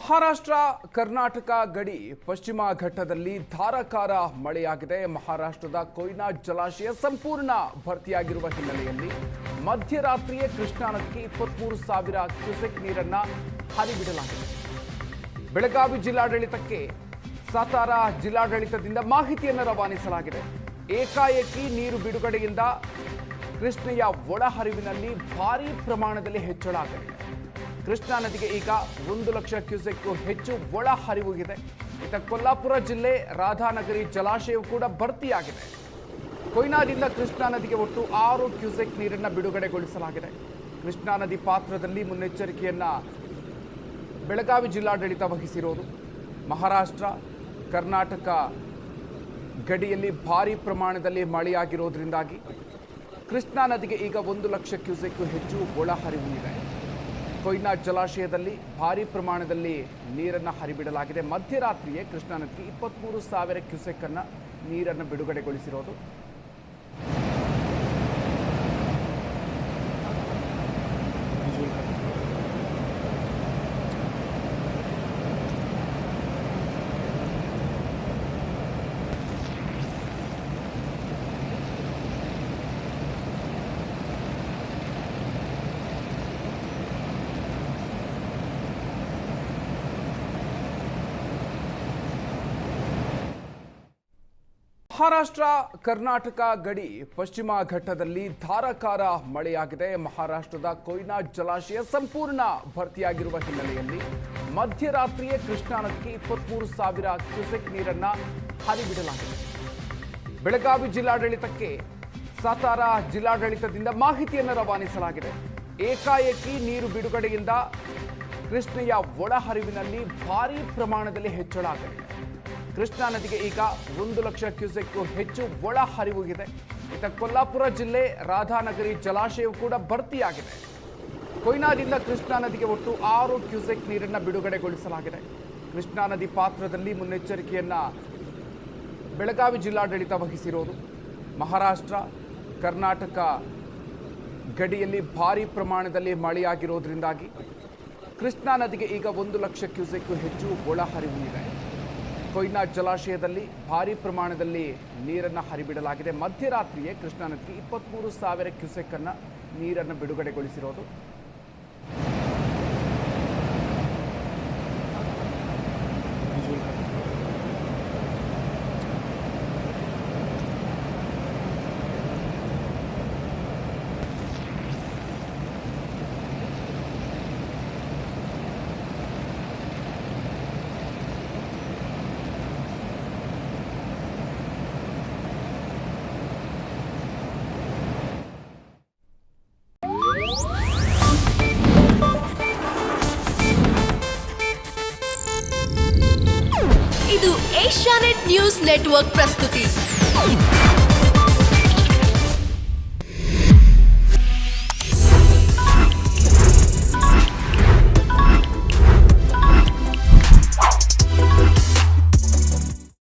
ಮಹಾರಾಷ್ಟ್ರ ಕರ್ನಾಟಕ ಗಡಿ ಪಶ್ಚಿಮ ಘಟ್ಟದಲ್ಲಿ ಧಾರಾಕಾರ ಮಳೆಯಾಗಿದೆ. ಮಹಾರಾಷ್ಟ್ರದ ಕೊಯ್ನಾ ಜಲಾಶಯ ಸಂಪೂರ್ಣ ಭರ್ತಿಯಾಗಿರುವ ಹಿನ್ನೆಲೆಯಲ್ಲಿ ಮಧ್ಯರಾತ್ರಿಯೇ ಕೃಷ್ಣಾ ನದಿಗೆ 23,000 ಕ್ಯೂಸೆಕ್ ನೀರನ್ನ ಹರಿಬಿಡಲಾಗಿದೆ. ಬೆಳಗಾವಿ ಜಿಲ್ಲಾಡಳಿತಕ್ಕೆ ಸಾತಾರ ಜಿಲ್ಲಾಡಳಿತದಿಂದ ಮಾಹಿತಿಯನ್ನು ರವಾನಿಸಲಾಗಿದೆ. ಏಕಾಏಕಿ ನೀರು ಬಿಡುಗಡೆಯಿಂದ ಕೃಷ್ಣೆಯ ಒಳಹರಿವಿನಲ್ಲಿ ಭಾರೀ ಪ್ರಮಾಣದಲ್ಲಿ ಹೆಚ್ಚಳ ಆಗಲಿದೆ. ಕೃಷ್ಣಾ ನದಿಗೆ ಈಗ 1 ಲಕ್ಷ ಕ್ಯೂಸೆಕ್ ಹೆಚ್ಚು ಒಳಹರಿವು ಇದೆ. ಇತ್ತ ಕೊಲ್ಲಾಪುರ ಜಿಲ್ಲೆ ರಾಧಾನಗರಿ ಜಲಾಶಯವು ಕೂಡ ಭರ್ತಿಯಾಗಿದೆ. ಕೊಯ್ನಾದಿಂದ ಕೃಷ್ಣಾ ನದಿಗೆ ಒಟ್ಟು 6 ಕ್ಯೂಸೆಕ್ ನೀರನ್ನು ಬಿಡುಗಡೆಗೊಳಿಸಲಾಗಿದೆ. ಕೃಷ್ಣಾ ನದಿ ಪಾತ್ರದಲ್ಲಿ ಮುನ್ನೆಚ್ಚರಿಕೆಯನ್ನ ಬೆಳಗಾವಿ ಜಿಲ್ಲಾಡಳಿತ ವಹಿಸಿರೋದು. ಮಹಾರಾಷ್ಟ್ರ ಕರ್ನಾಟಕ ಗಡಿಯಲ್ಲಿ ಭಾರೀ ಪ್ರಮಾಣದಲ್ಲಿ ಮಳೆಯಾಗಿರೋದ್ರಿಂದಾಗಿ ಕೃಷ್ಣಾ ನದಿಗೆ ಈಗ 1 ಲಕ್ಷ ಕ್ಯೂಸೆಕ್ ಹೆಚ್ಚು ಒಳಹರಿವು ಇದೆ. ಕೊಯ್ನಾ ಜಲಾಶಯದಲ್ಲಿ ಭಾರೀ ಪ್ರಮಾಣದಲ್ಲಿ ನೀರನ್ನು ಹರಿಬಿಡಲಾಗಿದೆ. ಮಧ್ಯರಾತ್ರಿಯೇ ಕೃಷ್ಣಾ ನದಿಗೆ 23,000 ಕ್ಯೂಸೆಕ್ ಅನ್ನ ನೀರನ್ನು ಬಿಡುಗಡೆಗೊಳಿಸಿರೋದು. ಮಹಾರಾಷ್ಟ್ರ ಕರ್ನಾಟಕ ಗಡಿ ಪಶ್ಚಿಮ ಘಟ್ಟದಲ್ಲಿ ಧಾರಾಕಾರ ಮಳೆಯಾಗಿದೆ. ಮಹಾರಾಷ್ಟ್ರದ ಕೊಯ್ನಾ ಜಲಾಶಯ ಸಂಪೂರ್ಣ ಭರ್ತಿಯಾಗಿರುವ ಹಿನ್ನೆಲೆಯಲ್ಲಿ ಮಧ್ಯರಾತ್ರಿಯೇ ಕೃಷ್ಣಾ ನದಿಗೆ 23,000 ಕ್ಯೂಸೆಕ್ ನೀರನ್ನ ಹರಿಬಿಡಲಾಗಿದೆ. ಬೆಳಗಾವಿ ಜಿಲ್ಲಾಡಳಿತಕ್ಕೆ ಸಾತಾರ ಜಿಲ್ಲಾಡಳಿತದಿಂದ ಮಾಹಿತಿಯನ್ನು ರವಾನಿಸಲಾಗಿದೆ. ಏಕಾಏಕಿ ನೀರು ಬಿಡುಗಡೆಯಿಂದ ಕೃಷ್ಣೆಯ ಒಳಹರಿವಿನಲ್ಲಿ ಭಾರೀ ಪ್ರಮಾಣದಲ್ಲಿ ಹೆಚ್ಚಳ ಆಗಲಿದೆ. ಕೃಷ್ಣಾ ನದಿಗೆ ಈಗ 1 ಲಕ್ಷ ಕ್ಯೂಸೆಕ್ ಹೆಚ್ಚು ಒಳಹರಿವು ಇದೆ. ಇತ್ತ ಕೊಲ್ಲಾಪುರ ಜಿಲ್ಲೆ ರಾಧಾನಗರಿ ಜಲಾಶಯವು ಕೂಡ ಭರ್ತಿಯಾಗಿದೆ. ಕೊಯ್ನಾದಿಂದ ಕೃಷ್ಣಾ ನದಿಗೆ ಒಟ್ಟು 6 ಕ್ಯೂಸೆಕ್ ನೀರನ್ನು ಬಿಡುಗಡೆಗೊಳಿಸಲಾಗಿದೆ. ಕೃಷ್ಣಾ ನದಿ ಪಾತ್ರದಲ್ಲಿ ಮುನ್ನೆಚ್ಚರಿಕೆಯನ್ನ ಬೆಳಗಾವಿ ಜಿಲ್ಲಾಡಳಿತ ವಹಿಸಿರೋದು. ಮಹಾರಾಷ್ಟ್ರ ಕರ್ನಾಟಕ ಗಡಿಯಲ್ಲಿ ಭಾರೀ ಪ್ರಮಾಣದಲ್ಲಿ ಮಳೆಯಾಗಿರೋದ್ರಿಂದಾಗಿ ಕೃಷ್ಣಾ ನದಿಗೆ ಈಗ 1 ಲಕ್ಷ ಕ್ಯೂಸೆಕ್ ಹೆಚ್ಚು ಒಳಹರಿವು ಇದೆ. ಕೊಯ್ನಾ ಜಲಾಶಯದಲ್ಲಿ ಭಾರೀ ಪ್ರಮಾಣದಲ್ಲಿ ನೀರನ್ನು ಹರಿಬಿಡಲಾಗಿದೆ. ಮಧ್ಯರಾತ್ರಿಯೇ ಕೃಷ್ಣಾ ನದಿಗೆ 23,000 ಕ್ಯೂಸೆಕ್ ಅನ್ನ ನೀರನ್ನು ಬಿಡುಗಡೆಗೊಳಿಸಿರೋದು. ಇದು ಏಷ್ಯಾನೆಟ್ ನ್ಯೂಸ್ ನೆಟ್ವರ್ಕ್ ಪ್ರಸ್ತುತಿ.